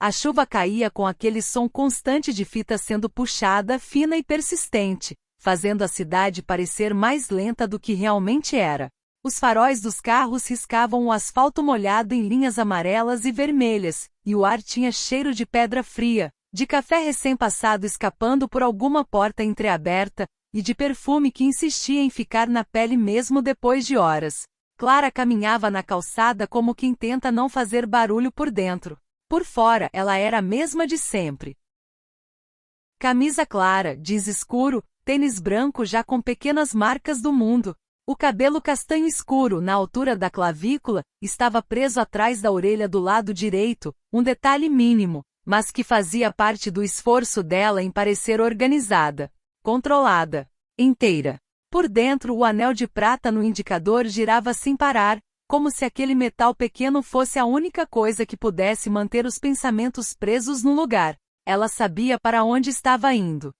A chuva caía com aquele som constante de fita sendo puxada, fina e persistente, fazendo a cidade parecer mais lenta do que realmente era. Os faróis dos carros riscavam o asfalto molhado em linhas amarelas e vermelhas, e o ar tinha cheiro de pedra fria, de café recém-passado escapando por alguma porta entreaberta, e de perfume que insistia em ficar na pele mesmo depois de horas. Clara caminhava na calçada como quem tenta não fazer barulho por dentro. Por fora, ela era a mesma de sempre. Camisa clara, jeans escuro, tênis branco já com pequenas marcas do mundo. O cabelo castanho escuro, na altura da clavícula, estava preso atrás da orelha do lado direito, um detalhe mínimo, mas que fazia parte do esforço dela em parecer organizada, controlada, inteira. Por dentro, o anel de prata no indicador girava sem parar, como se aquele metal pequeno fosse a única coisa que pudesse manter os pensamentos presos no lugar. Ela sabia para onde estava indo.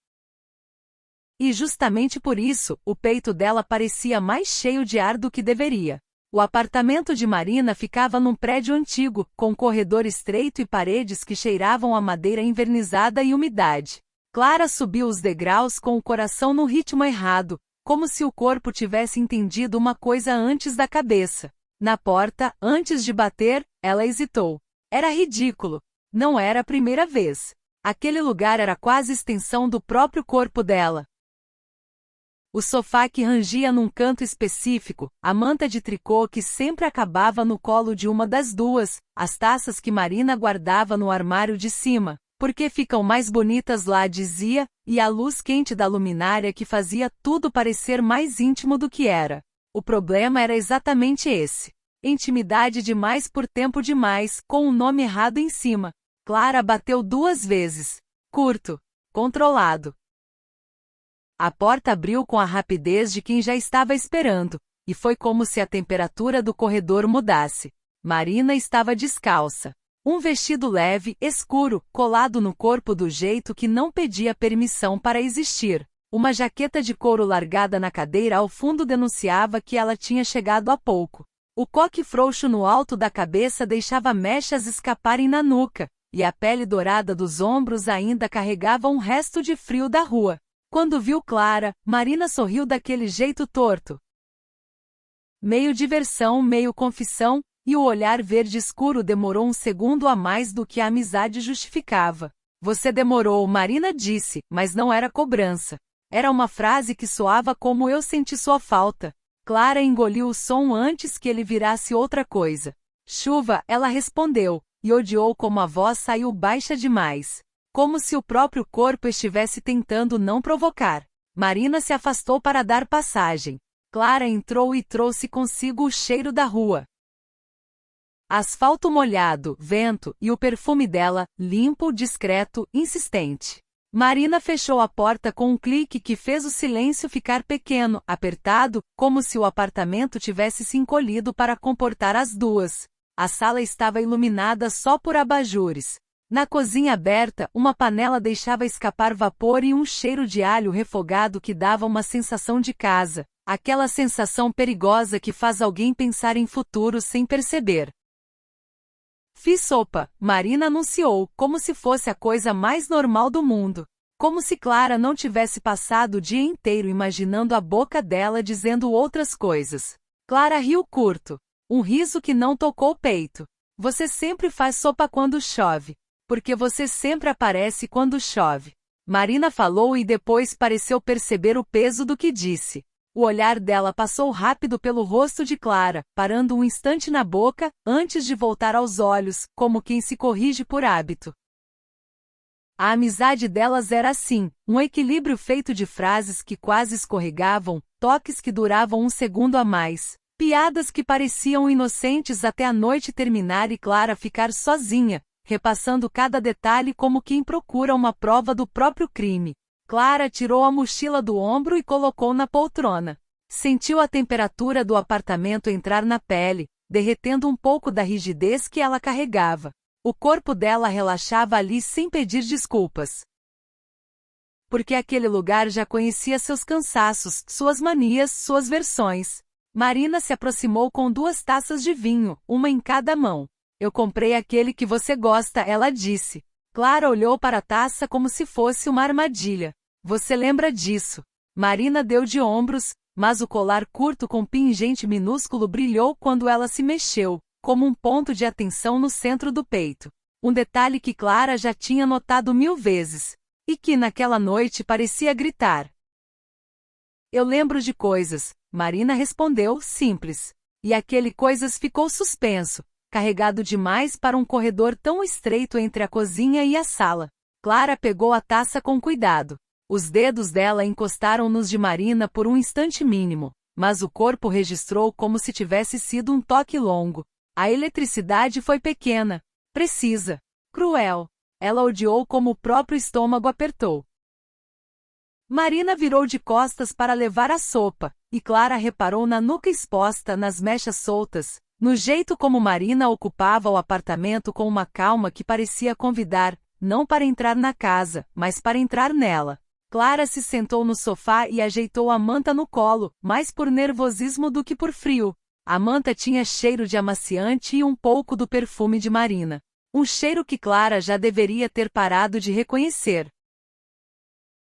E justamente por isso, o peito dela parecia mais cheio de ar do que deveria. O apartamento de Marina ficava num prédio antigo, com corredor estreito e paredes que cheiravam a madeira envernizada e umidade. Clara subiu os degraus com o coração no ritmo errado, como se o corpo tivesse entendido uma coisa antes da cabeça. Na porta, antes de bater, ela hesitou. Era ridículo. Não era a primeira vez. Aquele lugar era quase extensão do próprio corpo dela. O sofá que rangia num canto específico, a manta de tricô que sempre acabava no colo de uma das duas, as taças que Marina guardava no armário de cima, porque ficam mais bonitas lá, dizia, e a luz quente da luminária que fazia tudo parecer mais íntimo do que era. O problema era exatamente esse. Intimidade demais por tempo demais, com o nome errado em cima. Clara bateu 2 vezes. Curto. Controlado. A porta abriu com a rapidez de quem já estava esperando, e foi como se a temperatura do corredor mudasse. Marina estava descalça. Um vestido leve, escuro, colado no corpo do jeito que não pedia permissão para existir. Uma jaqueta de couro largada na cadeira ao fundo denunciava que ela tinha chegado há pouco. O coque frouxo no alto da cabeça deixava mechas escaparem na nuca, e a pele dourada dos ombros ainda carregava um resto de frio da rua. Quando viu Clara, Marina sorriu daquele jeito torto. Meio diversão, meio confissão, e o olhar verde escuro demorou um segundo a mais do que a amizade justificava. Você demorou, Marina disse, mas não era cobrança. Era uma frase que soava como eu senti sua falta. Clara engoliu o som antes que ele virasse outra coisa. Chuva, ela respondeu, e odiou como a voz saiu baixa demais. Como se o próprio corpo estivesse tentando não provocar. Marina se afastou para dar passagem. Clara entrou e trouxe consigo o cheiro da rua. Asfalto molhado, vento, e o perfume dela, limpo, discreto, insistente. Marina fechou a porta com um clique que fez o silêncio ficar pequeno, apertado, como se o apartamento tivesse se encolhido para comportar as duas. A sala estava iluminada só por abajures. Na cozinha aberta, uma panela deixava escapar vapor e um cheiro de alho refogado que dava uma sensação de casa, aquela sensação perigosa que faz alguém pensar em futuro sem perceber. Fiz sopa, Marina anunciou, como se fosse a coisa mais normal do mundo. Como se Clara não tivesse passado o dia inteiro imaginando a boca dela dizendo outras coisas. Clara riu curto. Um riso que não tocou o peito. Você sempre faz sopa quando chove. Porque você sempre aparece quando chove. Marina falou e depois pareceu perceber o peso do que disse. O olhar dela passou rápido pelo rosto de Clara, parando um instante na boca, antes de voltar aos olhos, como quem se corrige por hábito. A amizade delas era assim, um equilíbrio feito de frases que quase escorregavam, toques que duravam um segundo a mais, piadas que pareciam inocentes até a noite terminar e Clara ficar sozinha, repassando cada detalhe como quem procura uma prova do próprio crime. Clara tirou a mochila do ombro e colocou na poltrona. Sentiu a temperatura do apartamento entrar na pele, derretendo um pouco da rigidez que ela carregava. O corpo dela relaxava ali sem pedir desculpas. Porque aquele lugar já conhecia seus cansaços, suas manias, suas versões. Marina se aproximou com 2 taças de vinho, uma em cada mão. Eu comprei aquele que você gosta, ela disse. Clara olhou para a taça como se fosse uma armadilha. Você lembra disso? Marina deu de ombros, mas o colar curto com pingente minúsculo brilhou quando ela se mexeu, como um ponto de atenção no centro do peito. Um detalhe que Clara já tinha notado 1000 vezes, e que naquela noite parecia gritar. Eu lembro de coisas, Marina respondeu, simples. E aquele coisas ficou suspenso, carregado demais para um corredor tão estreito entre a cozinha e a sala. Clara pegou a taça com cuidado. Os dedos dela encostaram nos de Marina por um instante mínimo, mas o corpo registrou como se tivesse sido um toque longo. A eletricidade foi pequena, precisa, cruel. Ela odiou como o próprio estômago apertou. Marina virou de costas para levar a sopa, e Clara reparou na nuca exposta, nas mechas soltas, no jeito como Marina ocupava o apartamento com uma calma que parecia convidar, não para entrar na casa, mas para entrar nela. Clara se sentou no sofá e ajeitou a manta no colo, mais por nervosismo do que por frio. A manta tinha cheiro de amaciante e um pouco do perfume de Marina. Um cheiro que Clara já deveria ter parado de reconhecer.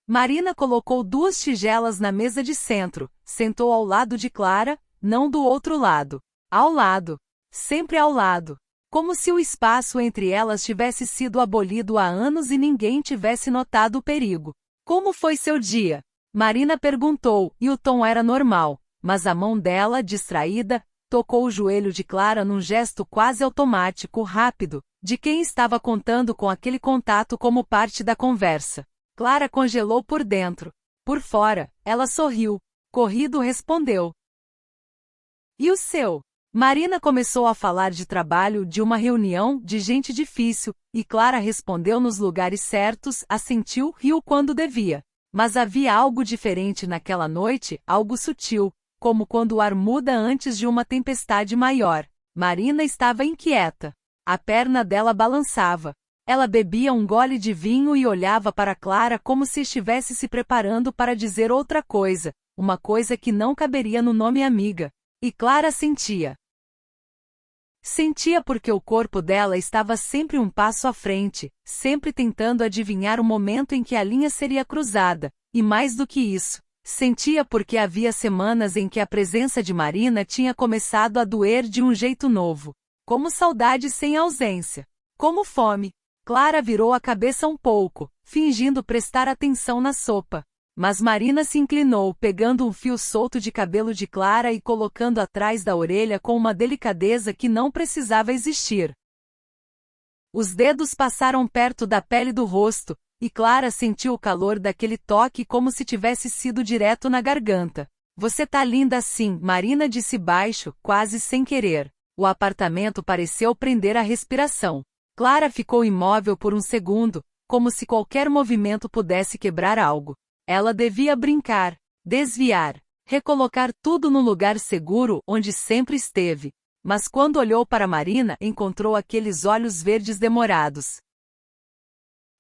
Marina colocou 2 tigelas na mesa de centro, sentou ao lado de Clara, não do outro lado. Ao lado. Sempre ao lado. Como se o espaço entre elas tivesse sido abolido há anos e ninguém tivesse notado o perigo. Como foi seu dia? Marina perguntou, e o tom era normal, mas a mão dela, distraída, tocou o joelho de Clara num gesto quase automático, rápido, de quem estava contando com aquele contato como parte da conversa. Clara congelou por dentro. Por fora, ela sorriu. Corrido respondeu. E o seu? Marina começou a falar de trabalho, de uma reunião, de gente difícil, e Clara respondeu nos lugares certos, assentiu, riu quando devia. Mas havia algo diferente naquela noite, algo sutil, como quando o ar muda antes de uma tempestade maior. Marina estava inquieta. A perna dela balançava. Ela bebia um gole de vinho e olhava para Clara como se estivesse se preparando para dizer outra coisa, uma coisa que não caberia no nome amiga. E Clara sentia. Sentia porque o corpo dela estava sempre um passo à frente, sempre tentando adivinhar o momento em que a linha seria cruzada, e mais do que isso, sentia porque havia semanas em que a presença de Marina tinha começado a doer de um jeito novo, como saudade sem ausência, como fome. Clara virou a cabeça um pouco, fingindo prestar atenção na sopa. Mas Marina se inclinou, pegando um fio solto de cabelo de Clara e colocando atrás da orelha com uma delicadeza que não precisava existir. Os dedos passaram perto da pele do rosto, e Clara sentiu o calor daquele toque como se tivesse sido direto na garganta. Você tá linda assim, Marina disse baixo, quase sem querer. O apartamento pareceu prender a respiração. Clara ficou imóvel por um segundo, como se qualquer movimento pudesse quebrar algo. Ela devia brincar, desviar, recolocar tudo no lugar seguro onde sempre esteve. Mas quando olhou para Marina, encontrou aqueles olhos verdes demorados.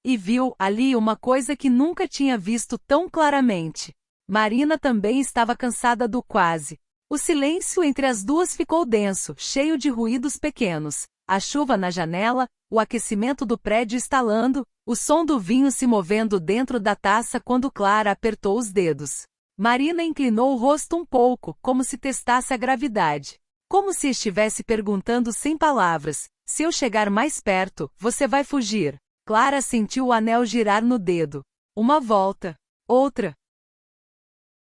E viu ali uma coisa que nunca tinha visto tão claramente. Marina também estava cansada do quase. O silêncio entre as duas ficou denso, cheio de ruídos pequenos. A chuva na janela, o aquecimento do prédio estalando, o som do vinho se movendo dentro da taça quando Clara apertou os dedos. Marina inclinou o rosto um pouco, como se testasse a gravidade. Como se estivesse perguntando sem palavras, se eu chegar mais perto, você vai fugir? Clara sentiu o anel girar no dedo. Uma volta. Outra.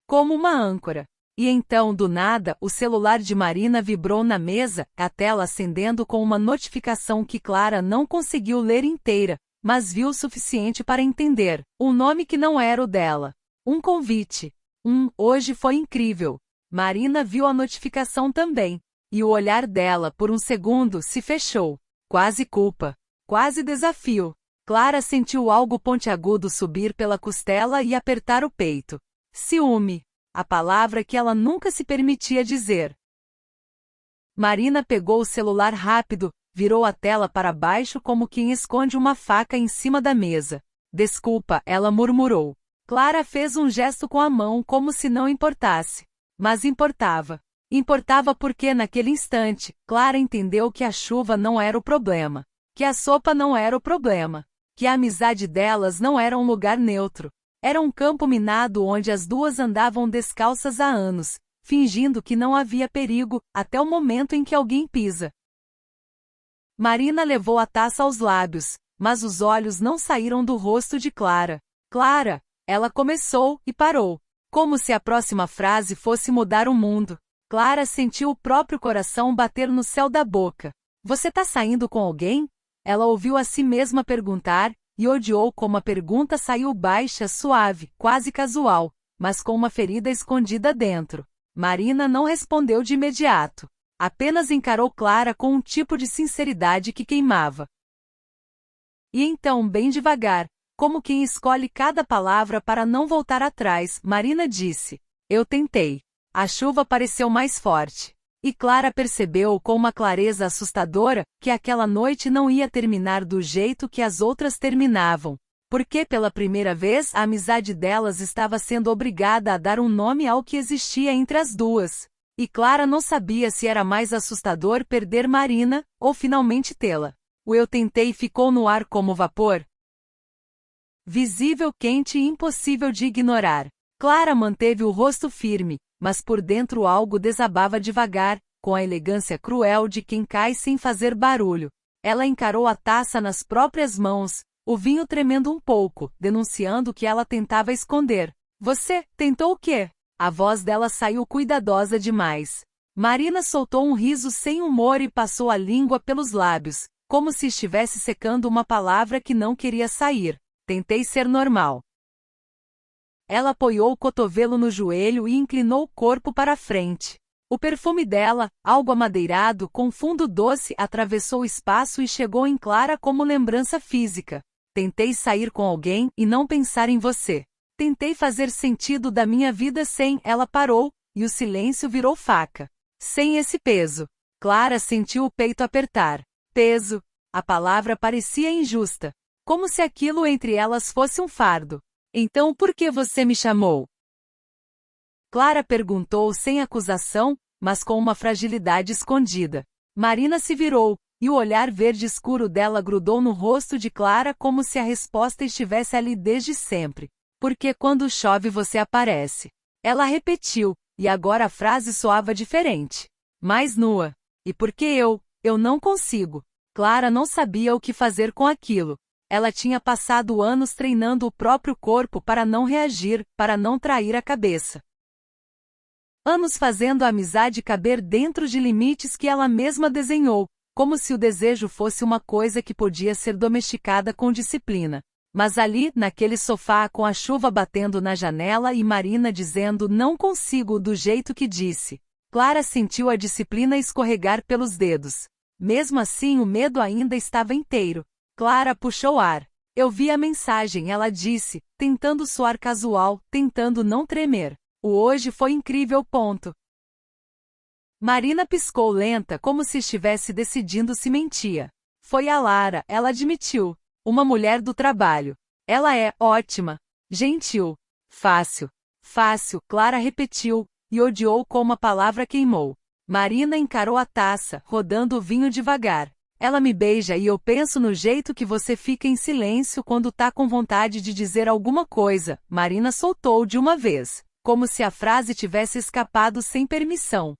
Como uma âncora. E então, do nada, o celular de Marina vibrou na mesa, a tela acendendo com uma notificação que Clara não conseguiu ler inteira, mas viu o suficiente para entender. Um nome que não era o dela. Um convite. Hoje foi incrível. Marina viu a notificação também. E o olhar dela, por um segundo, se fechou. Quase culpa. Quase desafio. Clara sentiu algo pontiagudo subir pela costela e apertar o peito. Ciúme. A palavra que ela nunca se permitia dizer. Marina pegou o celular rápido, virou a tela para baixo como quem esconde uma faca em cima da mesa. Desculpa, ela murmurou. Clara fez um gesto com a mão como se não importasse. Mas importava. Importava porque, naquele instante, Clara entendeu que a chuva não era o problema, que a sopa não era o problema, que a amizade delas não era um lugar neutro. Era um campo minado onde as duas andavam descalças há anos, fingindo que não havia perigo, até o momento em que alguém pisa. Marina levou a taça aos lábios, mas os olhos não saíram do rosto de Clara. Clara, ela começou e parou, como se a próxima frase fosse mudar o mundo. Clara sentiu o próprio coração bater no céu da boca. Você tá saindo com alguém? Ela ouviu a si mesma perguntar, e odiou como a pergunta saiu baixa, suave, quase casual, mas com uma ferida escondida dentro. Marina não respondeu de imediato. Apenas encarou Clara com um tipo de sinceridade que queimava. E então, bem devagar, como quem escolhe cada palavra para não voltar atrás, Marina disse: Eu tentei. A chuva pareceu mais forte. E Clara percebeu com uma clareza assustadora que aquela noite não ia terminar do jeito que as outras terminavam, porque pela primeira vez a amizade delas estava sendo obrigada a dar um nome ao que existia entre as duas. E Clara não sabia se era mais assustador perder Marina, ou finalmente tê-la. O eu tentei ficou no ar como vapor, visível, quente e impossível de ignorar. Clara manteve o rosto firme, mas por dentro algo desabava devagar, com a elegância cruel de quem cai sem fazer barulho. Ela encarou a taça nas próprias mãos, o vinho tremendo um pouco, denunciando que ela tentava esconder. Você tentou o quê? A voz dela saiu cuidadosa demais. Marina soltou um riso sem humor e passou a língua pelos lábios, como se estivesse secando uma palavra que não queria sair. Tentei ser normal. Ela apoiou o cotovelo no joelho e inclinou o corpo para a frente. O perfume dela, algo amadeirado com fundo doce, atravessou o espaço e chegou em Clara como lembrança física. Tentei sair com alguém e não pensar em você. Tentei fazer sentido da minha vida sem... Ela parou, e o silêncio virou faca. Sem esse peso. Clara sentiu o peito apertar. Peso. A palavra parecia injusta. Como se aquilo entre elas fosse um fardo. Então por que você me chamou? Clara perguntou sem acusação, mas com uma fragilidade escondida. Marina se virou, e o olhar verde escuro dela grudou no rosto de Clara como se a resposta estivesse ali desde sempre. Porque quando chove você aparece. Ela repetiu, e agora a frase soava diferente. Mais nua. E porque eu não consigo. Clara não sabia o que fazer com aquilo. Ela tinha passado anos treinando o próprio corpo para não reagir, para não trair a cabeça. Anos fazendo a amizade caber dentro de limites que ela mesma desenhou, como se o desejo fosse uma coisa que podia ser domesticada com disciplina. Mas ali, naquele sofá com a chuva batendo na janela e Marina dizendo não consigo do jeito que disse, Clara sentiu a disciplina escorregar pelos dedos. Mesmo assim o medo ainda estava inteiro. Clara puxou ar. Eu vi a mensagem, ela disse, tentando soar casual, tentando não tremer. O hoje foi incrível. Ponto. Marina piscou lenta como se estivesse decidindo se mentia. Foi a Lara, ela admitiu. Uma mulher do trabalho. Ela é ótima. Gentil. Fácil. Fácil, Clara repetiu, e odiou como a palavra queimou. Marina encarou a taça, rodando o vinho devagar. Ela me beija e eu penso no jeito que você fica em silêncio quando tá com vontade de dizer alguma coisa. Marina soltou de uma vez, como se a frase tivesse escapado sem permissão.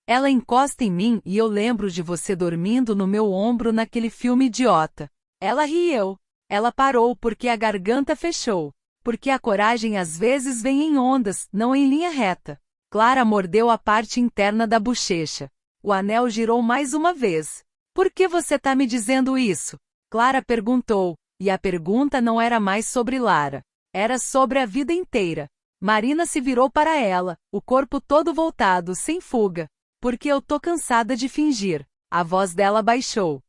Ela encosta em mim e eu lembro de você dormindo no meu ombro naquele filme idiota. Ela riu. Ela parou porque a garganta fechou. Porque a coragem às vezes vem em ondas, não em linha reta. Clara mordeu a parte interna da bochecha. O anel girou mais uma vez. Por que você tá me dizendo isso? Clara perguntou, e a pergunta não era mais sobre Lara. Era sobre a vida inteira. Marina se virou para ela, o corpo todo voltado, sem fuga. Porque eu tô cansada de fingir. A voz dela baixou.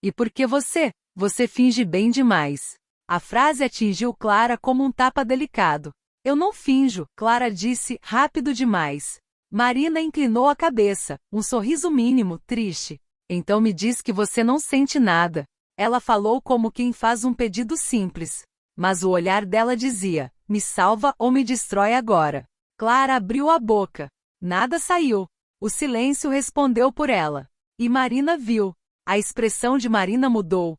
E porque você finge bem demais. A frase atingiu Clara como um tapa delicado. Eu não finjo, Clara disse, rápido demais. Marina inclinou a cabeça, um sorriso mínimo, triste. Então me diz que você não sente nada. Ela falou como quem faz um pedido simples. Mas o olhar dela dizia, me salva ou me destrói agora. Clara abriu a boca. Nada saiu. O silêncio respondeu por ela. E Marina viu. A expressão de Marina mudou.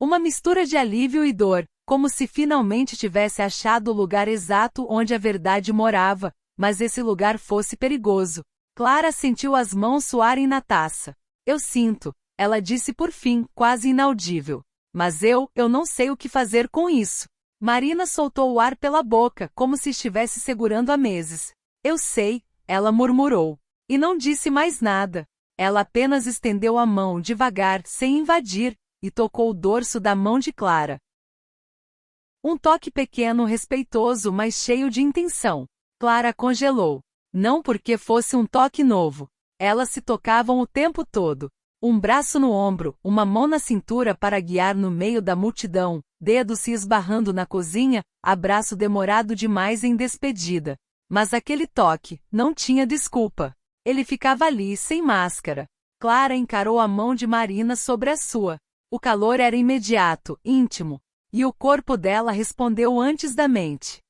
Uma mistura de alívio e dor, como se finalmente tivesse achado o lugar exato onde a verdade morava, mas esse lugar fosse perigoso. Clara sentiu as mãos suarem na taça. Eu sinto, ela disse por fim, quase inaudível. Mas eu não sei o que fazer com isso. Marina soltou o ar pela boca, como se estivesse segurando há meses. Eu sei, ela murmurou. E não disse mais nada. Ela apenas estendeu a mão devagar, sem invadir, e tocou o dorso da mão de Clara. Um toque pequeno, respeitoso, mas cheio de intenção. Clara congelou. Não porque fosse um toque novo. Elas se tocavam o tempo todo. Um braço no ombro, uma mão na cintura para guiar no meio da multidão, dedos se esbarrando na cozinha, abraço demorado demais em despedida. Mas aquele toque não tinha desculpa. Ele ficava ali, sem máscara. Clara encarou a mão de Marina sobre a sua. O calor era imediato, íntimo. E o corpo dela respondeu antes da mente.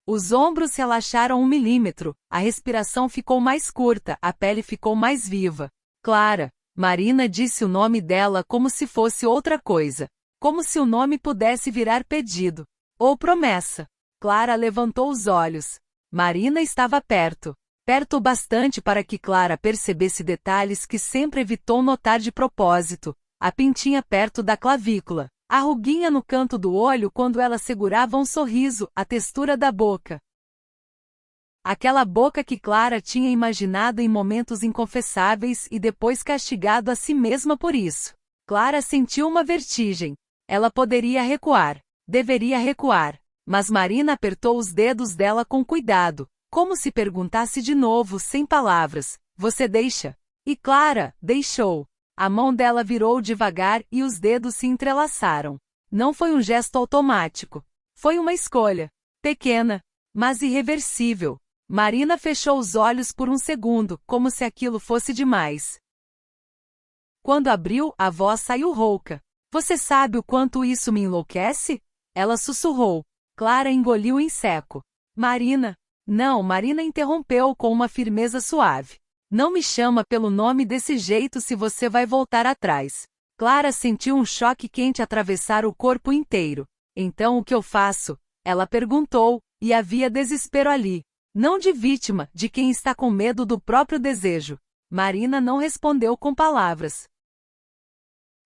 Os ombros relaxaram 1 milímetro, a respiração ficou mais curta, a pele ficou mais viva. Clara. Marina disse o nome dela como se fosse outra coisa. Como se o nome pudesse virar pedido. Ou promessa. Clara levantou os olhos. Marina estava perto. Perto o bastante para que Clara percebesse detalhes que sempre evitou notar de propósito. A pintinha perto da clavícula. A ruguinha no canto do olho quando ela segurava um sorriso, a textura da boca. Aquela boca que Clara tinha imaginado em momentos inconfessáveis e depois castigado a si mesma por isso. Clara sentiu uma vertigem. Ela poderia recuar. Deveria recuar. Mas Marina apertou os dedos dela com cuidado, como se perguntasse de novo, sem palavras: "Você deixa?" E Clara deixou. A mão dela virou devagar e os dedos se entrelaçaram. Não foi um gesto automático. Foi uma escolha. Pequena, mas irreversível. Marina fechou os olhos por um segundo, como se aquilo fosse demais. Quando abriu, a voz saiu rouca. "Você sabe o quanto isso me enlouquece?" Ela sussurrou. Clara engoliu em seco. "Marina." "Não." Marina interrompeu com uma firmeza suave. "Não me chama pelo nome desse jeito se você vai voltar atrás." Clara sentiu um choque quente atravessar o corpo inteiro. "Então o que eu faço?" ela perguntou, e havia desespero ali. Não de vítima, de quem está com medo do próprio desejo. Marina não respondeu com palavras.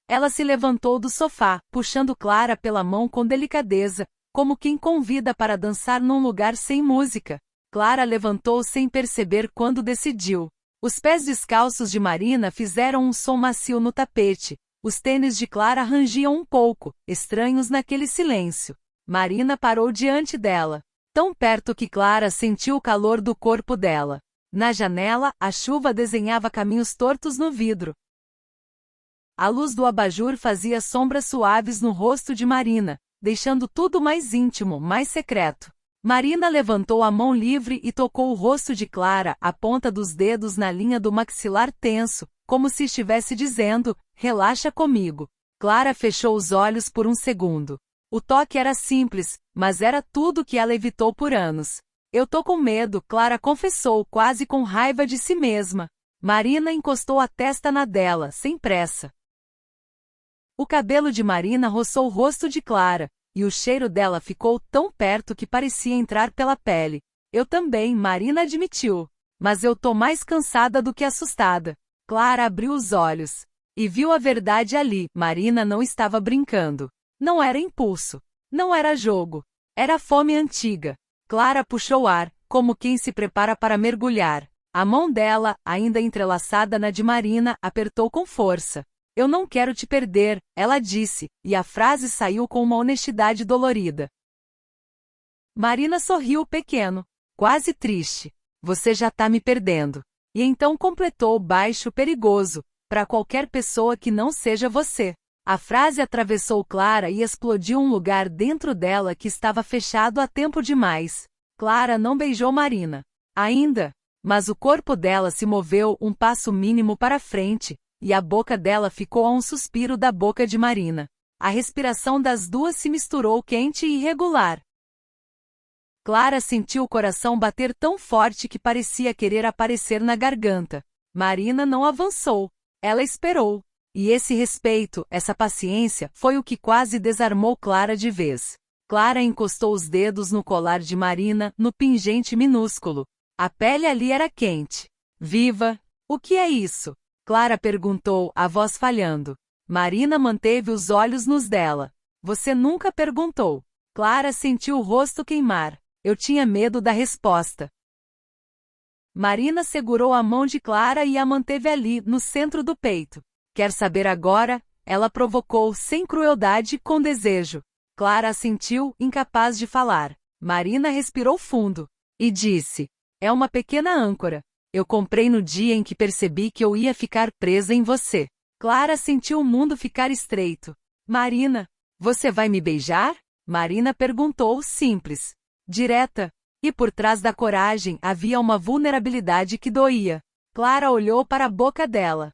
Ela se levantou do sofá, puxando Clara pela mão com delicadeza, como quem convida para dançar num lugar sem música. Clara levantou sem perceber quando decidiu. Os pés descalços de Marina fizeram um som macio no tapete. Os tênis de Clara rangiam um pouco, estranhos naquele silêncio. Marina parou diante dela, tão perto que Clara sentiu o calor do corpo dela. Na janela, a chuva desenhava caminhos tortos no vidro. A luz do abajur fazia sombras suaves no rosto de Marina, deixando tudo mais íntimo, mais secreto. Marina levantou a mão livre e tocou o rosto de Clara, a ponta dos dedos na linha do maxilar tenso, como se estivesse dizendo: "Relaxa comigo." Clara fechou os olhos por um segundo. O toque era simples, mas era tudo que ela evitou por anos. "Eu tô com medo", Clara confessou, quase com raiva de si mesma. Marina encostou a testa na dela, sem pressa. O cabelo de Marina roçou o rosto de Clara, e o cheiro dela ficou tão perto que parecia entrar pela pele. "Eu também", Marina admitiu. "Mas eu tô mais cansada do que assustada." Clara abriu os olhos. E viu a verdade ali. Marina não estava brincando. Não era impulso. Não era jogo. Era fome antiga. Clara puxou ar, como quem se prepara para mergulhar. A mão dela, ainda entrelaçada na de Marina, apertou com força. "Eu não quero te perder", ela disse, e a frase saiu com uma honestidade dolorida. Marina sorriu pequeno, quase triste. "Você já tá me perdendo." E então completou baixo, perigoso, "para qualquer pessoa que não seja você." A frase atravessou Clara e explodiu um lugar dentro dela que estava fechado há tempo demais. Clara não beijou Marina. Ainda. Mas o corpo dela se moveu um passo mínimo para frente, e a boca dela ficou a um suspiro da boca de Marina. A respiração das duas se misturou quente e irregular. Clara sentiu o coração bater tão forte que parecia querer aparecer na garganta. Marina não avançou. Ela esperou. E esse respeito, essa paciência, foi o que quase desarmou Clara de vez. Clara encostou os dedos no colar de Marina, no pingente minúsculo. A pele ali era quente. Viva! O que é isso? Clara perguntou, a voz falhando. Marina manteve os olhos nos dela. Você nunca perguntou. Clara sentiu o rosto queimar. Eu tinha medo da resposta. Marina segurou a mão de Clara e a manteve ali, no centro do peito. Quer saber agora? Ela provocou, sem crueldade, com desejo. Clara assentiu, incapaz de falar. Marina respirou fundo. E disse: é uma pequena âncora. Eu comprei no dia em que percebi que eu ia ficar presa em você. Clara sentiu o mundo ficar estreito. Marina, você vai me beijar? Marina perguntou, simples. Direta. E por trás da coragem havia uma vulnerabilidade que doía. Clara olhou para a boca dela.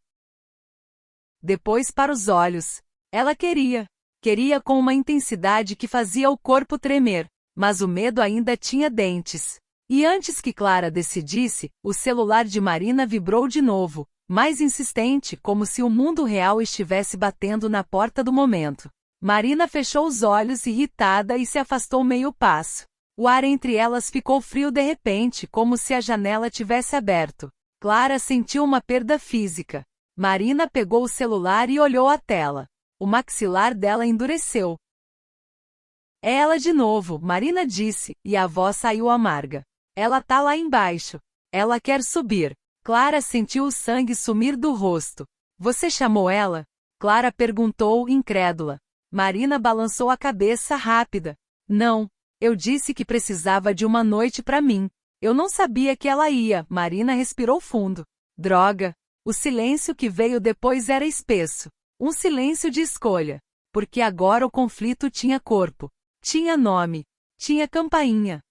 Depois para os olhos. Ela queria. Queria com uma intensidade que fazia o corpo tremer. Mas o medo ainda tinha dentes. E antes que Clara decidisse, o celular de Marina vibrou de novo, mais insistente, como se o mundo real estivesse batendo na porta do momento. Marina fechou os olhos irritada e se afastou meio passo. O ar entre elas ficou frio de repente, como se a janela tivesse aberto. Clara sentiu uma perda física. Marina pegou o celular e olhou a tela. O maxilar dela endureceu. É ela de novo, Marina disse, e a voz saiu amarga. Ela tá lá embaixo. Ela quer subir. Clara sentiu o sangue sumir do rosto. Você chamou ela? Clara perguntou, incrédula. Marina balançou a cabeça rápida. Não. Eu disse que precisava de uma noite para mim. Eu não sabia que ela ia. Marina respirou fundo. Droga. O silêncio que veio depois era espesso. Um silêncio de escolha. Porque agora o conflito tinha corpo. Tinha nome. Tinha campainha.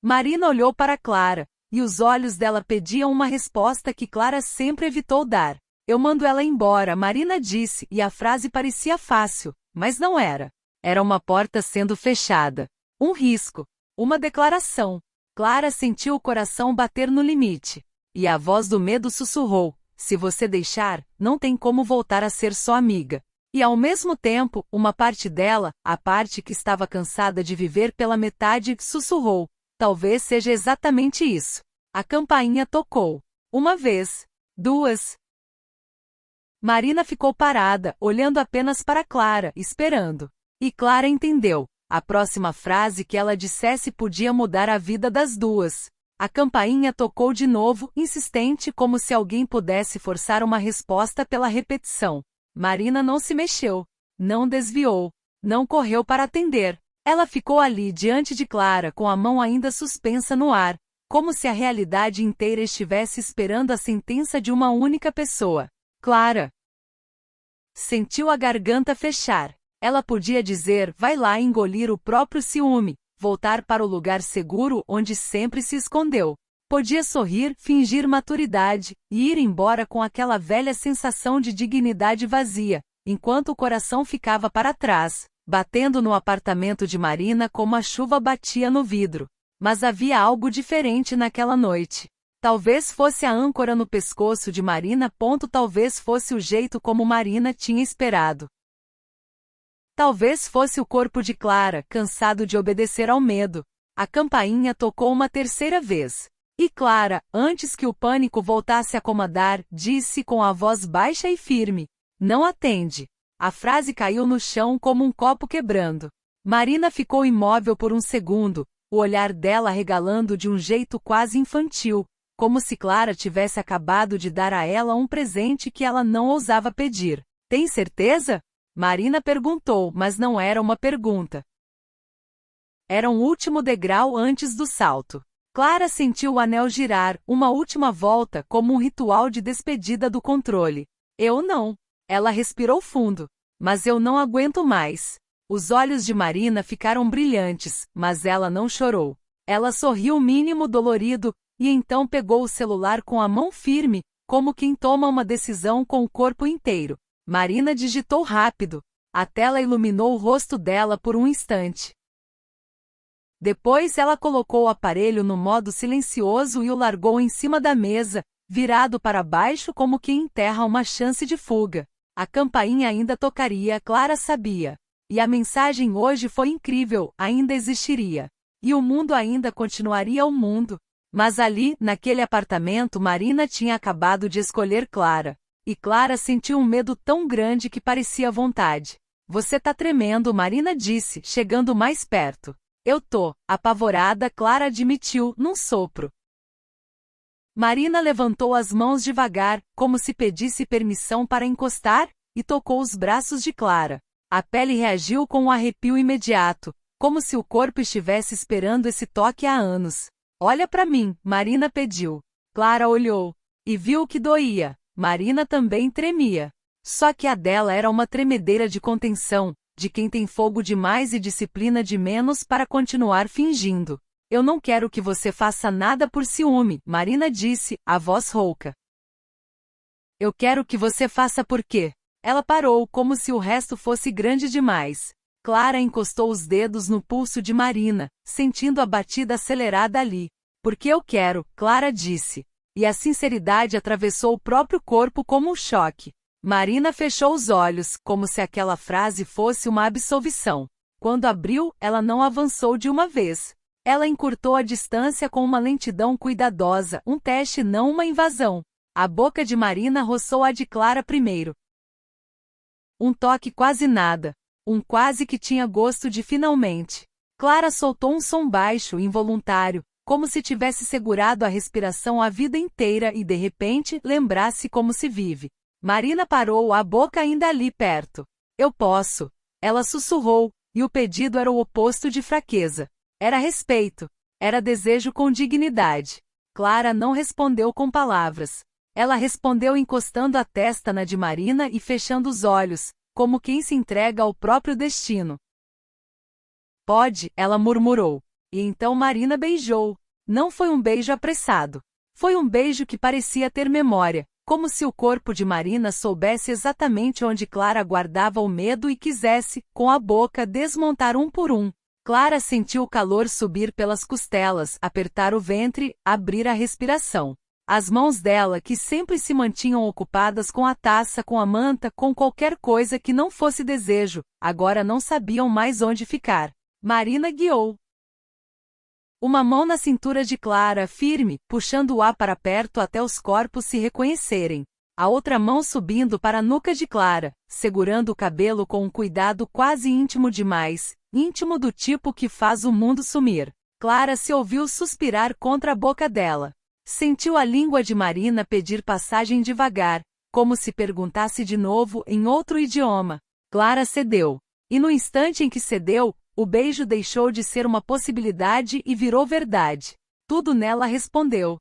Marina olhou para Clara, e os olhos dela pediam uma resposta que Clara sempre evitou dar. Eu mando ela embora, Marina disse, e a frase parecia fácil, mas não era. Era uma porta sendo fechada. Um risco. Uma declaração. Clara sentiu o coração bater no limite. E a voz do medo sussurrou: se você deixar, não tem como voltar a ser só amiga. E ao mesmo tempo, uma parte dela, a parte que estava cansada de viver pela metade, sussurrou: talvez seja exatamente isso. A campainha tocou. Uma vez. Duas. Marina ficou parada, olhando apenas para Clara, esperando. E Clara entendeu. A próxima frase que ela dissesse podia mudar a vida das duas. A campainha tocou de novo, insistente, como se alguém pudesse forçar uma resposta pela repetição. Marina não se mexeu. Não desviou. Não correu para atender. Ela ficou ali diante de Clara com a mão ainda suspensa no ar, como se a realidade inteira estivesse esperando a sentença de uma única pessoa. Clara. Sentiu a garganta fechar. Ela podia dizer, vai lá engolir o próprio ciúme, voltar para o lugar seguro onde sempre se escondeu. Podia sorrir, fingir maturidade, e ir embora com aquela velha sensação de dignidade vazia, enquanto o coração ficava para trás, batendo no apartamento de Marina como a chuva batia no vidro. Mas havia algo diferente naquela noite. Talvez fosse a âncora no pescoço de Marina. Talvez fosse o jeito como Marina tinha esperado. Talvez fosse o corpo de Clara, cansado de obedecer ao medo. A campainha tocou uma terceira vez. E Clara, antes que o pânico voltasse a acomodar, disse com a voz baixa e firme: não atende. A frase caiu no chão como um copo quebrando. Marina ficou imóvel por um segundo, o olhar dela regalando de um jeito quase infantil, como se Clara tivesse acabado de dar a ela um presente que ela não ousava pedir. Tem certeza? Marina perguntou, mas não era uma pergunta. Era um último degrau antes do salto. Clara sentiu o anel girar, uma última volta, como um ritual de despedida do controle. Eu não. Ela respirou fundo. Mas eu não aguento mais. Os olhos de Marina ficaram brilhantes, mas ela não chorou. Ela sorriu o mínimo dolorido, e então pegou o celular com a mão firme, como quem toma uma decisão com o corpo inteiro. Marina digitou rápido. A tela iluminou o rosto dela por um instante. Depois ela colocou o aparelho no modo silencioso e o largou em cima da mesa, virado para baixo como quem enterra uma chance de fuga. A campainha ainda tocaria, Clara sabia. E a mensagem hoje foi incrível, ainda existiria. E o mundo ainda continuaria o mundo. Mas ali, naquele apartamento, Marina tinha acabado de escolher Clara. E Clara sentiu um medo tão grande que parecia vontade. Você tá tremendo, Marina disse, chegando mais perto. Eu tô, apavorada, Clara admitiu, num sopro. Marina levantou as mãos devagar, como se pedisse permissão para encostar, e tocou os braços de Clara. A pele reagiu com um arrepio imediato, como se o corpo estivesse esperando esse toque há anos. Olha pra mim, Marina pediu. Clara olhou. E viu que doía. Marina também tremia. Só que a dela era uma tremedeira de contenção, de quem tem fogo demais e disciplina de menos para continuar fingindo. Eu não quero que você faça nada por ciúme, Marina disse, a voz rouca. Eu quero que você faça por quê? Ela parou como se o resto fosse grande demais. Clara encostou os dedos no pulso de Marina, sentindo a batida acelerada ali. Porque eu quero, Clara disse. E a sinceridade atravessou o próprio corpo como um choque. Marina fechou os olhos, como se aquela frase fosse uma absolvição. Quando abriu, ela não avançou de uma vez. Ela encurtou a distância com uma lentidão cuidadosa, um teste não uma invasão. A boca de Marina roçou a de Clara primeiro. Um toque quase nada. Um quase que tinha gosto de finalmente. Clara soltou um som baixo, involuntário, como se tivesse segurado a respiração a vida inteira e de repente lembrasse como se vive. Marina parou, a boca ainda ali perto. Eu posso. Ela sussurrou, e o pedido era o oposto de fraqueza. Era respeito. Era desejo com dignidade. Clara não respondeu com palavras. Ela respondeu encostando a testa na de Marina e fechando os olhos, como quem se entrega ao próprio destino. Pode, ela murmurou. E então Marina beijou. Não foi um beijo apressado. Foi um beijo que parecia ter memória, como se o corpo de Marina soubesse exatamente onde Clara guardava o medo e quisesse, com a boca, desmontar um por um. Clara sentiu o calor subir pelas costelas, apertar o ventre, abrir a respiração. As mãos dela, que sempre se mantinham ocupadas com a taça, com a manta, com qualquer coisa que não fosse desejo, agora não sabiam mais onde ficar. Marina guiou. Uma mão na cintura de Clara, firme, puxando o ar para perto até os corpos se reconhecerem. A outra mão subindo para a nuca de Clara, segurando o cabelo com um cuidado quase íntimo demais, íntimo do tipo que faz o mundo sumir. Clara se ouviu suspirar contra a boca dela. Sentiu a língua de Marina pedir passagem devagar, como se perguntasse de novo em outro idioma. Clara cedeu. E no instante em que cedeu, o beijo deixou de ser uma possibilidade e virou verdade. Tudo nela respondeu.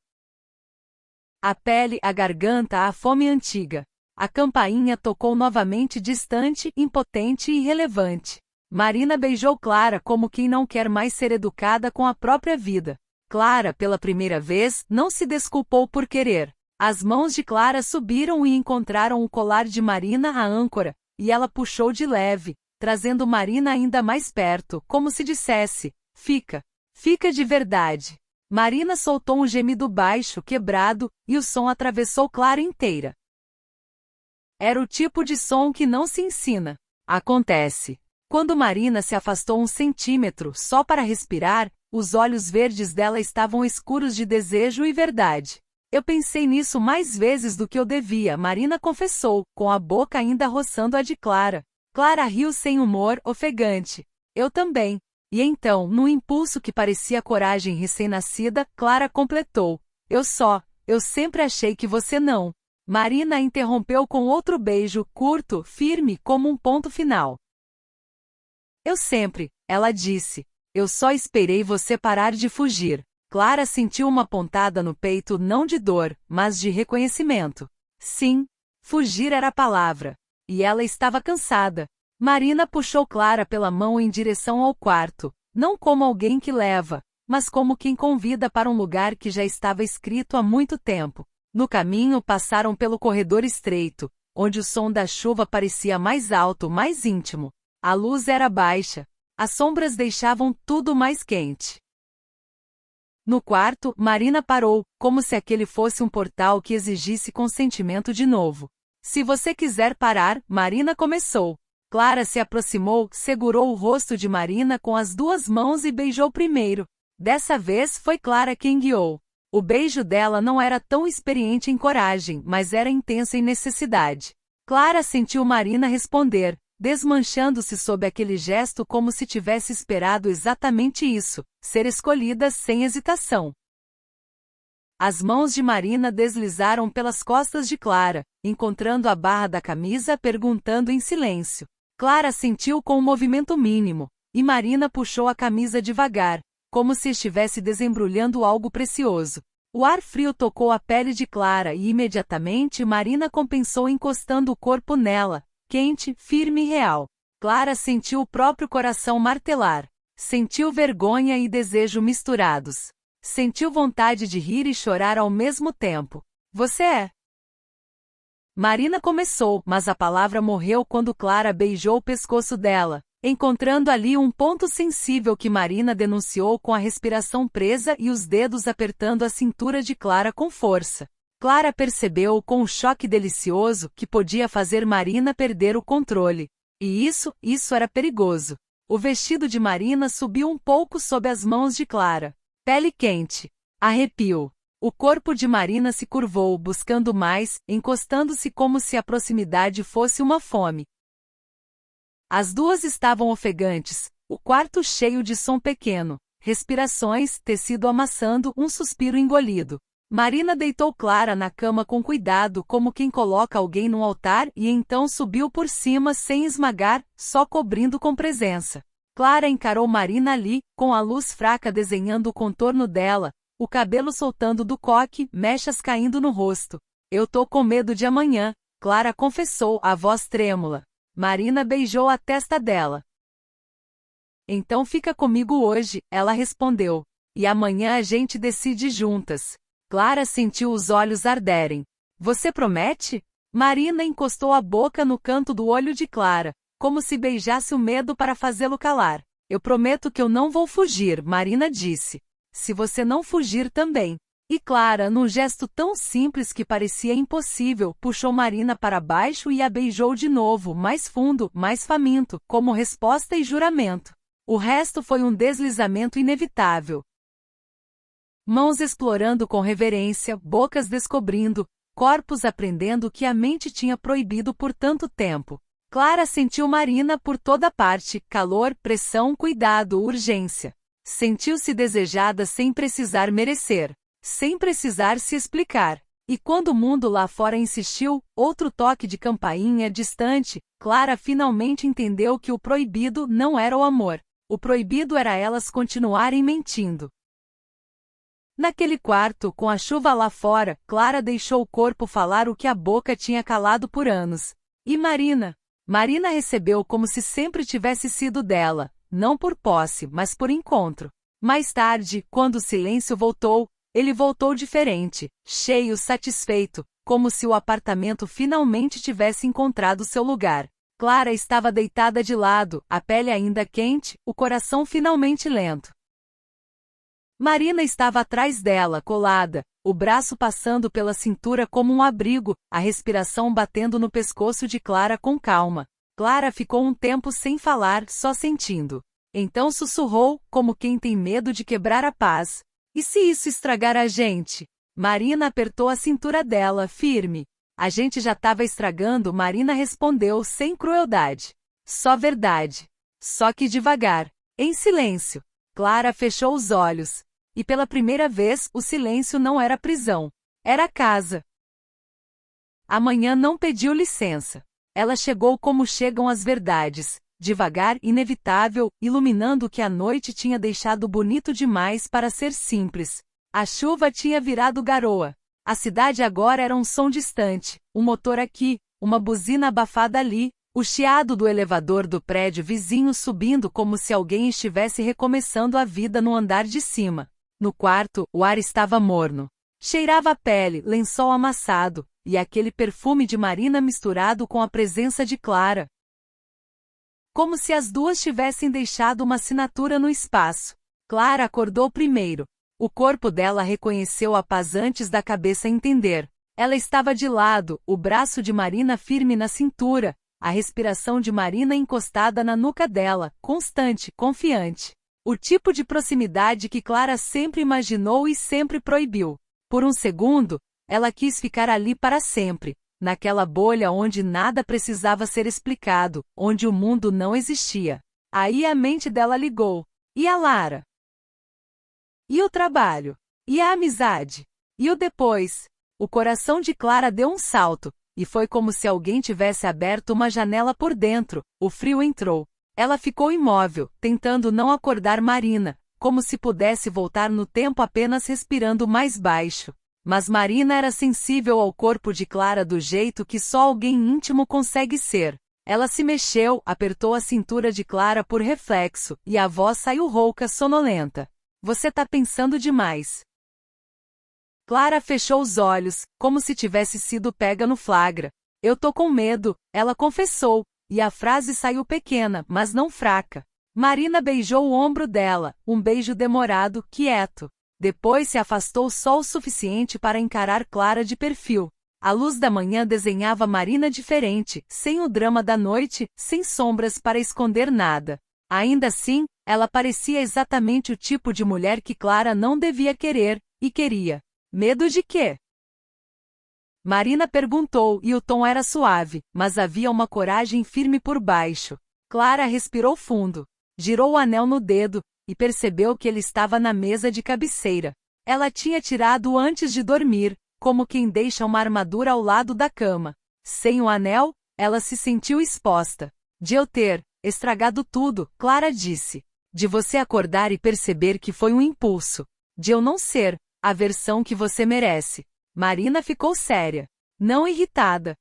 A pele, a garganta, a fome antiga. A campainha tocou novamente distante, impotente e irrelevante. Marina beijou Clara como quem não quer mais ser educada com a própria vida. Clara, pela primeira vez, não se desculpou por querer. As mãos de Clara subiram e encontraram o colar de Marina à âncora, e ela puxou de leve, trazendo Marina ainda mais perto, como se dissesse, fica. Fica de verdade. Marina soltou um gemido baixo, quebrado, e o som atravessou Clara inteira. Era o tipo de som que não se ensina. Acontece. Quando Marina se afastou 1 centímetro só para respirar, os olhos verdes dela estavam escuros de desejo e verdade. Eu pensei nisso mais vezes do que eu devia, Marina confessou, com a boca ainda roçando a de Clara. Clara riu sem humor, ofegante. Eu também. E então, num impulso que parecia coragem recém-nascida, Clara completou. Eu sempre achei que você não. Marina interrompeu com outro beijo, curto, firme, como um ponto final. Eu sempre, ela disse. Eu só esperei você parar de fugir. Clara sentiu uma pontada no peito não de dor, mas de reconhecimento. Sim, fugir era a palavra. E ela estava cansada. Marina puxou Clara pela mão em direção ao quarto, não como alguém que leva, mas como quem convida para um lugar que já estava escrito há muito tempo. No caminho passaram pelo corredor estreito, onde o som da chuva parecia mais alto, mais íntimo. A luz era baixa. As sombras deixavam tudo mais quente. No quarto, Marina parou, como se aquele fosse um portal que exigisse consentimento de novo. Se você quiser parar, Marina começou. Clara se aproximou, segurou o rosto de Marina com as duas mãos e beijou primeiro. Dessa vez foi Clara quem guiou. O beijo dela não era tão experiente em coragem, mas era intenso em necessidade. Clara sentiu Marina responder, desmanchando-se sob aquele gesto como se tivesse esperado exatamente isso, ser escolhida sem hesitação. As mãos de Marina deslizaram pelas costas de Clara, encontrando a barra da camisa, perguntando em silêncio. Clara sentiu com um movimento mínimo, e Marina puxou a camisa devagar, como se estivesse desembrulhando algo precioso. O ar frio tocou a pele de Clara e imediatamente Marina compensou encostando o corpo nela, quente, firme e real. Clara sentiu o próprio coração martelar. Sentiu vergonha e desejo misturados. Sentiu vontade de rir e chorar ao mesmo tempo. Você é. Marina começou, mas a palavra morreu quando Clara beijou o pescoço dela, encontrando ali um ponto sensível que Marina denunciou com a respiração presa e os dedos apertando a cintura de Clara com força. Clara percebeu com um choque delicioso que podia fazer Marina perder o controle. E isso era perigoso. O vestido de Marina subiu um pouco sob as mãos de Clara. Pele quente. Arrepio. O corpo de Marina se curvou, buscando mais, encostando-se como se a proximidade fosse uma fome. As duas estavam ofegantes, o quarto cheio de som pequeno, respirações, tecido amassando, um suspiro engolido. Marina deitou Clara na cama com cuidado, como quem coloca alguém num altar, e então subiu por cima sem esmagar, só cobrindo com presença. Clara encarou Marina ali, com a luz fraca desenhando o contorno dela, o cabelo soltando do coque, mechas caindo no rosto. Eu tô com medo de amanhã, Clara confessou, a voz trêmula. Marina beijou a testa dela. Então fica comigo hoje, ela respondeu. E amanhã a gente decide juntas. Clara sentiu os olhos arderem. Você promete? Marina encostou a boca no canto do olho de Clara, como se beijasse o medo para fazê-lo calar. Eu prometo que eu não vou fugir, Marina disse. Se você não fugir também. E Clara, num gesto tão simples que parecia impossível, puxou Marina para baixo e a beijou de novo, mais fundo, mais faminto, como resposta e juramento. O resto foi um deslizamento inevitável. Mãos explorando com reverência, bocas descobrindo, corpos aprendendo o que a mente tinha proibido por tanto tempo. Clara sentiu Marina por toda parte, calor, pressão, cuidado, urgência. Sentiu-se desejada sem precisar merecer, sem precisar se explicar. E quando o mundo lá fora insistiu, outro toque de campainha distante, Clara finalmente entendeu que o proibido não era o amor. O proibido era elas continuarem mentindo. Naquele quarto, com a chuva lá fora, Clara deixou o corpo falar o que a boca tinha calado por anos. E Marina? Marina recebeu como se sempre tivesse sido dela. Não por posse, mas por encontro. Mais tarde, quando o silêncio voltou, ele voltou diferente, cheio, satisfeito, como se o apartamento finalmente tivesse encontrado seu lugar. Clara estava deitada de lado, a pele ainda quente, o coração finalmente lento. Marina estava atrás dela, colada, o braço passando pela cintura como um abrigo, a respiração batendo no pescoço de Clara com calma. Clara ficou um tempo sem falar, só sentindo. Então sussurrou, como quem tem medo de quebrar a paz. E se isso estragar a gente? Marina apertou a cintura dela, firme. A gente já estava estragando, Marina respondeu sem crueldade. Só verdade. Só que devagar. Em silêncio. Clara fechou os olhos. E pela primeira vez, o silêncio não era prisão. Era casa. Amanhã não pediu licença. Ela chegou como chegam as verdades, devagar, inevitável, iluminando o que a noite tinha deixado bonito demais para ser simples. A chuva tinha virado garoa. A cidade agora era um som distante, um motor aqui, uma buzina abafada ali, o chiado do elevador do prédio vizinho subindo como se alguém estivesse recomeçando a vida no andar de cima. No quarto, o ar estava morno. Cheirava a pele, lençol amassado, e aquele perfume de Marina misturado com a presença de Clara. como se as duas tivessem deixado uma assinatura no espaço. Clara acordou primeiro. O corpo dela reconheceu a paz antes da cabeça entender. Ela estava de lado, o braço de Marina firme na cintura, a respiração de Marina encostada na nuca dela, constante, confiante. O tipo de proximidade que Clara sempre imaginou e sempre proibiu. Por um segundo, ela quis ficar ali para sempre, naquela bolha onde nada precisava ser explicado, onde o mundo não existia. Aí a mente dela ligou. E a Lara? E o trabalho? E a amizade? E o depois? O coração de Clara deu um salto, e foi como se alguém tivesse aberto uma janela por dentro. O frio entrou. Ela ficou imóvel, tentando não acordar Marina, como se pudesse voltar no tempo apenas respirando mais baixo. Mas Marina era sensível ao corpo de Clara do jeito que só alguém íntimo consegue ser. Ela se mexeu, apertou a cintura de Clara por reflexo, e a voz saiu rouca, sonolenta. Você tá pensando demais. Clara fechou os olhos, como se tivesse sido pega no flagra. Eu tô com medo, ela confessou, e a frase saiu pequena, mas não fraca. Marina beijou o ombro dela, um beijo demorado, quieto. Depois se afastou só o suficiente para encarar Clara de perfil. A luz da manhã desenhava Marina diferente, sem o drama da noite, sem sombras para esconder nada. Ainda assim, ela parecia exatamente o tipo de mulher que Clara não devia querer, e queria. Medo de quê? Marina perguntou, e o tom era suave, mas havia uma coragem firme por baixo. Clara respirou fundo, girou o anel no dedo, e percebeu que ele estava na mesa de cabeceira. Ela tinha tirado-o antes de dormir, como quem deixa uma armadura ao lado da cama. Sem o anel, ela se sentiu exposta. De eu ter estragado tudo, Clara disse. De você acordar e perceber que foi um impulso. De eu não ser a versão que você merece. Marina ficou séria. Não irritada.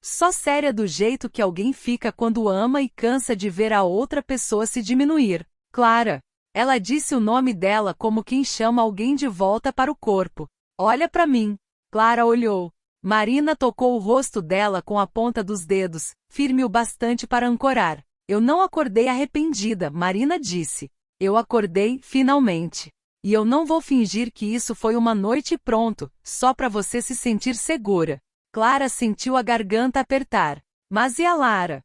Só séria do jeito que alguém fica quando ama e cansa de ver a outra pessoa se diminuir. Clara. Ela disse o nome dela como quem chama alguém de volta para o corpo. Olha para mim. Clara olhou. Marina tocou o rosto dela com a ponta dos dedos, firme o bastante para ancorar. Eu não acordei arrependida, Marina disse. Eu acordei, finalmente. E eu não vou fingir que isso foi uma noite e pronto, só para você se sentir segura. Clara sentiu a garganta apertar. Mas e a Lara?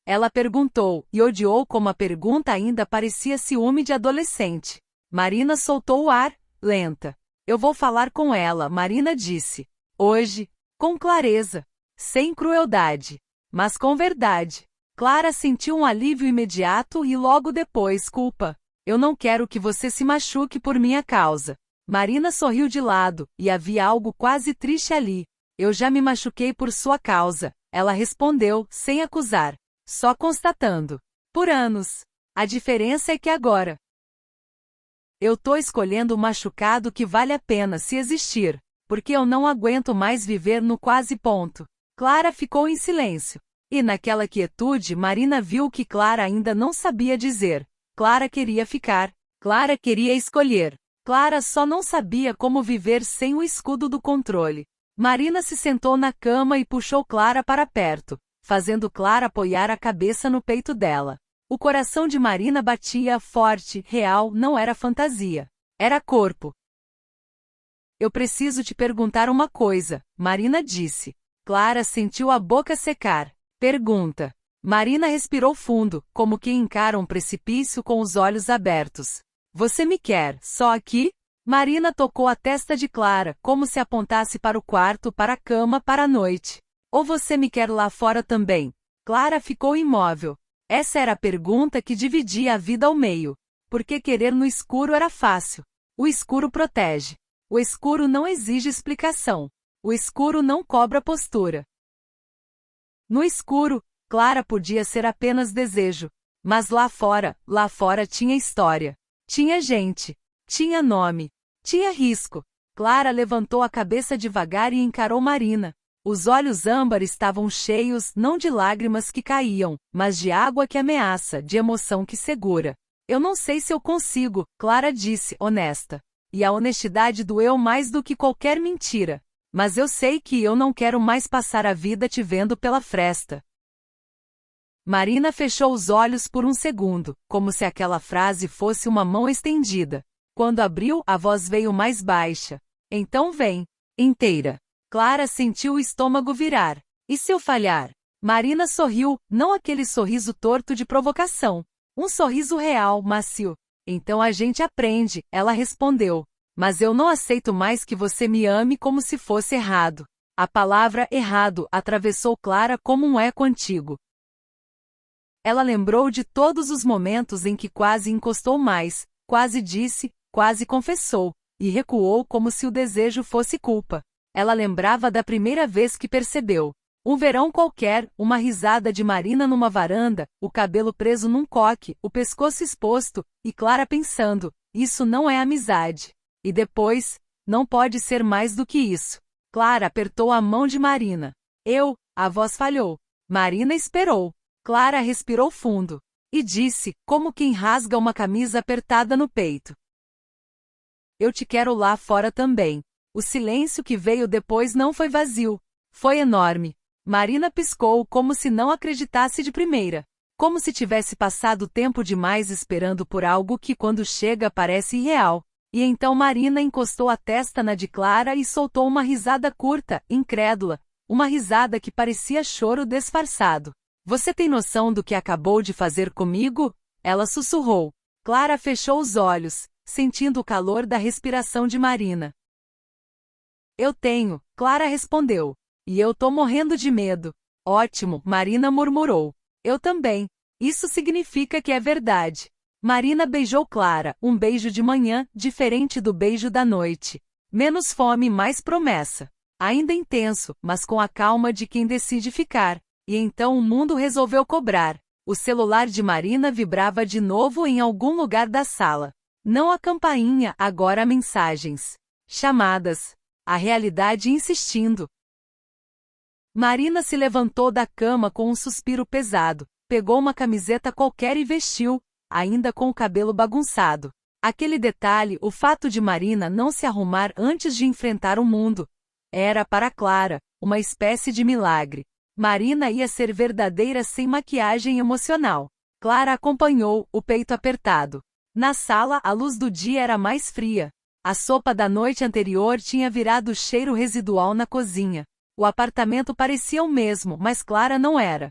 Ela perguntou, e odiou como a pergunta ainda parecia ciúme de adolescente. Marina soltou o ar, lenta. Eu vou falar com ela, Marina disse. Hoje, com clareza, sem crueldade, mas com verdade. Clara sentiu um alívio imediato e logo depois culpa. Eu não quero que você se machuque por minha causa. Marina sorriu de lado, e havia algo quase triste ali. Eu já me machuquei por sua causa, ela respondeu, sem acusar. Só constatando. Por anos. A diferença é que agora eu tô escolhendo o machucado que vale a pena se existir, porque eu não aguento mais viver no quase ponto. Clara ficou em silêncio. E naquela quietude Marina viu que Clara ainda não sabia dizer. Clara queria ficar. Clara queria escolher. Clara só não sabia como viver sem o escudo do controle. Marina se sentou na cama e puxou Clara para perto, fazendo Clara apoiar a cabeça no peito dela. O coração de Marina batia forte, real, não era fantasia. Era corpo. Eu preciso te perguntar uma coisa, Marina disse. Clara sentiu a boca secar. Pergunta. Marina respirou fundo, como quem encara um precipício com os olhos abertos. Você me quer, só aqui? Marina tocou a testa de Clara, como se apontasse para o quarto, para a cama, para a noite. Ou você me quer lá fora também? Clara ficou imóvel. Essa era a pergunta que dividia a vida ao meio. Porque querer no escuro era fácil. O escuro protege. O escuro não exige explicação. O escuro não cobra postura. No escuro, Clara podia ser apenas desejo. Mas lá fora tinha história. Tinha gente. Tinha nome. Tinha risco. Clara levantou a cabeça devagar e encarou Marina. Os olhos âmbar estavam cheios, não de lágrimas que caíam, mas de água que ameaça, de emoção que segura. Eu não sei se eu consigo, Clara disse, honesta. E a honestidade doeu mais do que qualquer mentira. Mas eu sei que eu não quero mais passar a vida te vendo pela fresta. Marina fechou os olhos por um segundo, como se aquela frase fosse uma mão estendida. Quando abriu, a voz veio mais baixa. Então vem. Inteira. Clara sentiu o estômago virar. E se eu falhar? Marina sorriu, não aquele sorriso torto de provocação. Um sorriso real, macio. Então a gente aprende, ela respondeu. Mas eu não aceito mais que você me ame como se fosse errado. A palavra errado atravessou Clara como um eco antigo. Ela lembrou de todos os momentos em que quase encostou mais, quase disse, quase confessou, e recuou como se o desejo fosse culpa. Ela lembrava da primeira vez que percebeu. Um verão qualquer, uma risada de Marina numa varanda, o cabelo preso num coque, o pescoço exposto, e Clara pensando, isso não é amizade. E depois, não pode ser mais do que isso. Clara apertou a mão de Marina. A voz falhou. Marina esperou. Clara respirou fundo. E disse, como quem rasga uma camisa apertada no peito. Eu te quero lá fora também. O silêncio que veio depois não foi vazio. Foi enorme. Marina piscou como se não acreditasse de primeira. Como se tivesse passado tempo demais esperando por algo que quando chega parece irreal. E então Marina encostou a testa na de Clara e soltou uma risada curta, incrédula. Uma risada que parecia choro disfarçado. Você tem noção do que acabou de fazer comigo? Ela sussurrou. Clara fechou os olhos, sentindo o calor da respiração de Marina. Eu tenho, Clara respondeu. E eu tô morrendo de medo. Ótimo, Marina murmurou. Eu também. Isso significa que é verdade. Marina beijou Clara, um beijo de manhã, diferente do beijo da noite. Menos fome, mais promessa. Ainda intenso, mas com a calma de quem decide ficar. E então o mundo resolveu cobrar. O celular de Marina vibrava de novo em algum lugar da sala. Não a campainha, agora mensagens. Chamadas. A realidade insistindo. Marina se levantou da cama com um suspiro pesado, pegou uma camiseta qualquer e vestiu, ainda com o cabelo bagunçado. Aquele detalhe, o fato de Marina não se arrumar antes de enfrentar o mundo, era para Clara uma espécie de milagre. Marina ia ser verdadeira sem maquiagem emocional. Clara acompanhou, o peito apertado. Na sala, a luz do dia era mais fria. A sopa da noite anterior tinha virado cheiro residual na cozinha. O apartamento parecia o mesmo, mas Clara não era.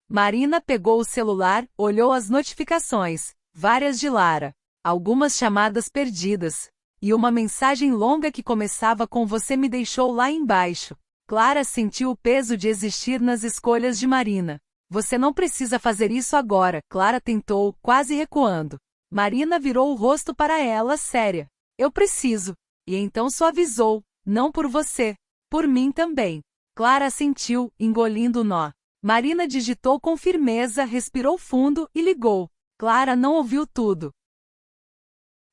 Marina pegou o celular, olhou as notificações, várias de Lara, algumas chamadas perdidas, e uma mensagem longa que começava com "Você me deixou lá embaixo". Clara sentiu o peso de existir nas escolhas de Marina. Você não precisa fazer isso agora, Clara tentou, quase recuando. Marina virou o rosto para ela, séria. Eu preciso. E então suavizou, não por você. Por mim também. Clara assentiu, engolindo o nó. Marina digitou com firmeza, respirou fundo e ligou. Clara não ouviu tudo.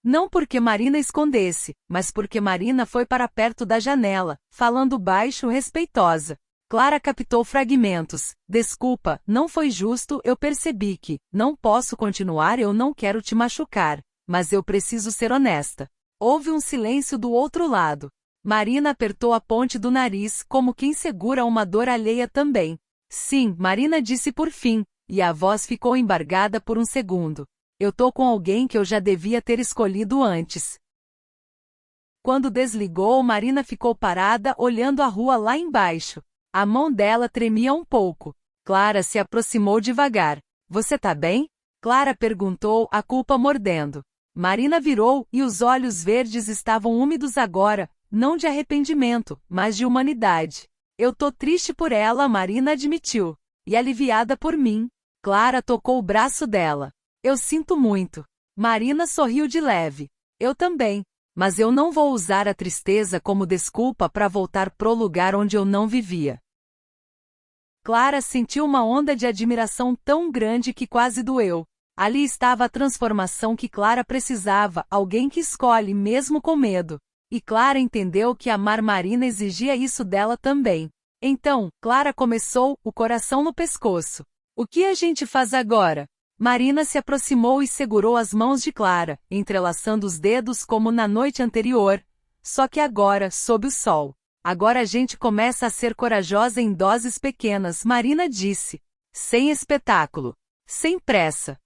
Não porque Marina escondesse, mas porque Marina foi para perto da janela, falando baixo, respeitosa. Clara captou fragmentos. Desculpa, não foi justo, eu percebi que, não posso continuar, eu não quero te machucar, mas eu preciso ser honesta. Houve um silêncio do outro lado. Marina apertou a ponte do nariz, como quem segura uma dor alheia também. Sim, Marina disse por fim, e a voz ficou embargada por um segundo. Eu tô com alguém que eu já devia ter escolhido antes. Quando desligou, Marina ficou parada, olhando a rua lá embaixo. A mão dela tremia um pouco. Clara se aproximou devagar. Você tá bem? Clara perguntou, a culpa mordendo. Marina virou, e os olhos verdes estavam úmidos agora, não de arrependimento, mas de humanidade. Eu tô triste por ela, Marina admitiu. E aliviada por mim. Clara tocou o braço dela. Eu sinto muito. Marina sorriu de leve. Eu também. Mas eu não vou usar a tristeza como desculpa para voltar pro lugar onde eu não vivia. Clara sentiu uma onda de admiração tão grande que quase doeu. Ali estava a transformação que Clara precisava, alguém que escolhe mesmo com medo. E Clara entendeu que amar Marina exigia isso dela também. Então, Clara começou, o coração no pescoço. O que a gente faz agora? Marina se aproximou e segurou as mãos de Clara, entrelaçando os dedos como na noite anterior. Só que agora, sob o sol. Agora a gente começa a ser corajosa em doses pequenas, Marina disse. Sem espetáculo. Sem pressa.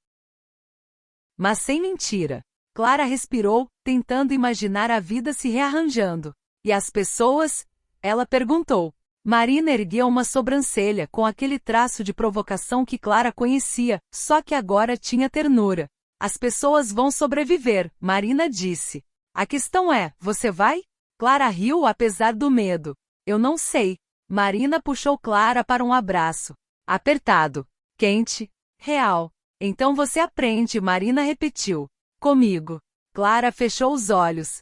Mas sem mentira. Clara respirou, tentando imaginar a vida se rearranjando. E as pessoas? Ela perguntou. Marina ergueu uma sobrancelha com aquele traço de provocação que Clara conhecia, só que agora tinha ternura. As pessoas vão sobreviver, Marina disse. A questão é, você vai? Clara riu apesar do medo. Eu não sei. Marina puxou Clara para um abraço. Apertado. Quente. Real. Então você aprende, Marina repetiu. Comigo. Clara fechou os olhos.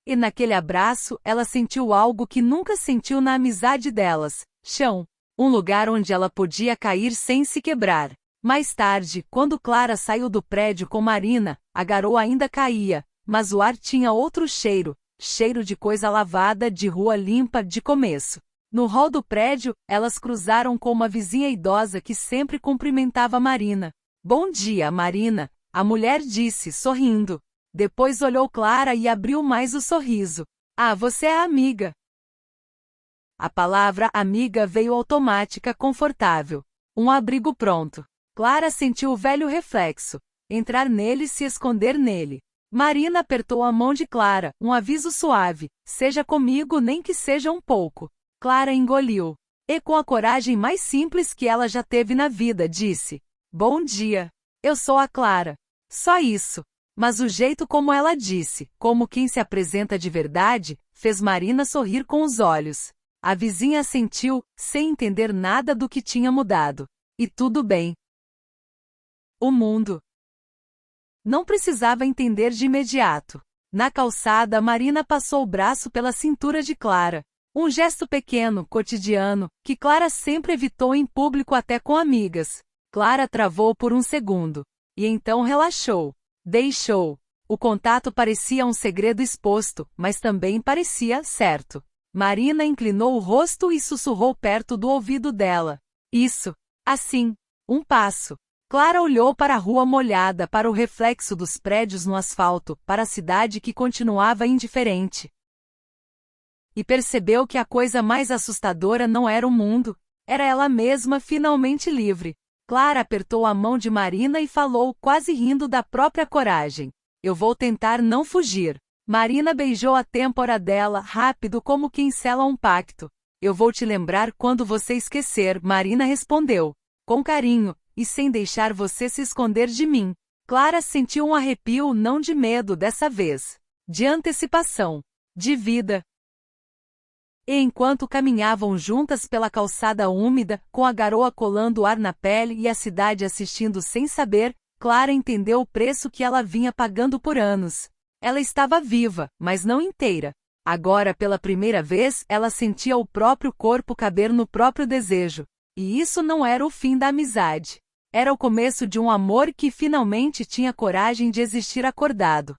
E naquele abraço, ela sentiu algo que nunca sentiu na amizade delas. Chão. Um lugar onde ela podia cair sem se quebrar. Mais tarde, quando Clara saiu do prédio com Marina, a garoa ainda caía, mas o ar tinha outro cheiro. Cheiro de coisa lavada, de rua limpa, de começo. No hall do prédio, elas cruzaram com uma vizinha idosa que sempre cumprimentava Marina. Bom dia, Marina, a mulher disse, sorrindo. Depois olhou Clara e abriu mais o sorriso. Ah, você é amiga. A palavra amiga veio automática, confortável. Um abrigo pronto. Clara sentiu o velho reflexo. Entrar nele e se esconder nele. Marina apertou a mão de Clara, um aviso suave. Seja comigo nem que seja um pouco. Clara engoliu. E com a coragem mais simples que ela já teve na vida, disse. Bom dia. Eu sou a Clara. Só isso. Mas o jeito como ela disse, como quem se apresenta de verdade, fez Marina sorrir com os olhos. A vizinha assentiu, sem entender nada do que tinha mudado. E tudo bem. O mundo não precisava entender de imediato. Na calçada, Marina passou o braço pela cintura de Clara. Um gesto pequeno, cotidiano, que Clara sempre evitou em público até com amigas. Clara travou por um segundo. E então relaxou. Deixou. O contato parecia um segredo exposto, mas também parecia certo. Marina inclinou o rosto e sussurrou perto do ouvido dela. Isso. Assim. Um passo. Clara olhou para a rua molhada, para o reflexo dos prédios no asfalto, para a cidade que continuava indiferente. E percebeu que a coisa mais assustadora não era o mundo, era ela mesma finalmente livre. Clara apertou a mão de Marina e falou, quase rindo da própria coragem. Eu vou tentar não fugir. Marina beijou a têmpora dela, rápido como quem sela um pacto. Eu vou te lembrar quando você esquecer, Marina respondeu. Com carinho, e sem deixar você se esconder de mim. Clara sentiu um arrepio não de medo dessa vez. De antecipação. De vida. E enquanto caminhavam juntas pela calçada úmida, com a garoa colando o ar na pele e a cidade assistindo sem saber, Clara entendeu o preço que ela vinha pagando por anos. Ela estava viva, mas não inteira. Agora, pela primeira vez, ela sentia o próprio corpo caber no próprio desejo. E isso não era o fim da amizade. Era o começo de um amor que finalmente tinha coragem de existir acordado.